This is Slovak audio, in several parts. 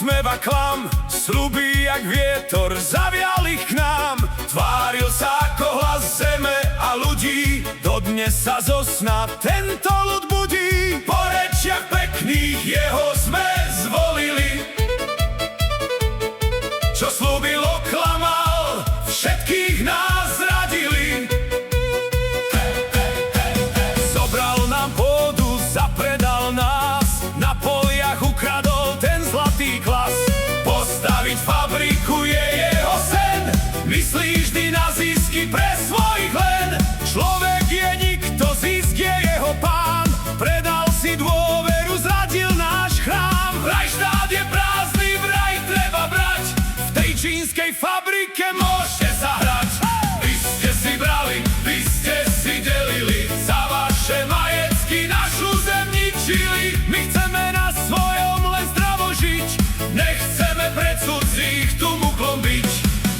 úsmev a klam, sľuby jak vietor zaviali k nám. Tváril sa ako hlas zeme a ľudí, dodnes sa zo sna tento ľud budí. Po rečiach pekných jeho sme zvolili, čo slúbil oklamal, všetkých nás zradili. Zobral nám pôdu, zapredal nás, na poliach ukradol ten zlatý klas. Postaviť fabriku je jeho sen, myslí vždy na zisky pre svojich len. Človek je nikto, zisk je jeho pán, predal si dôveru, zradil náš chrám. Vraj štát je prázdny, vraj treba brať, v tej čínskej fabrike môžete sa hrať. Vy ste si brali, vy ste si delili, za vaše majetky našu zem ničili. My chceme na svojom len zdravo žiť, nechceme pre cudzích tu muklom byť.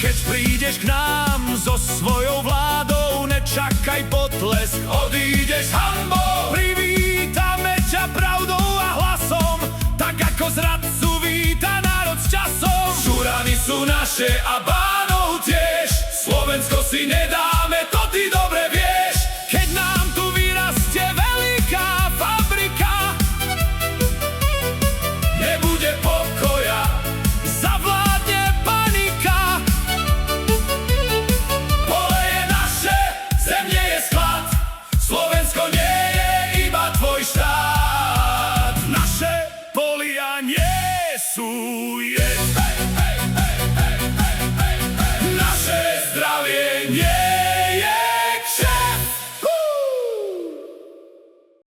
Keď prídeš k nám so svojou vládou, nečakaj potlesk, odídeš hanbou. Privítame ťa pravdou a hlasom, tak ako zradcu víta národ s časom. Šurany sú naše a Bánov tiež, Slovensko si nedáme, to ty dobre vieš. Keď nám tu vyrastie veľká fabrika, nebude pokoja, zavládne panika. Pole je naše, zem nie je sklad, Slovensko nie je iba tvoj štát. Naše polia nie sú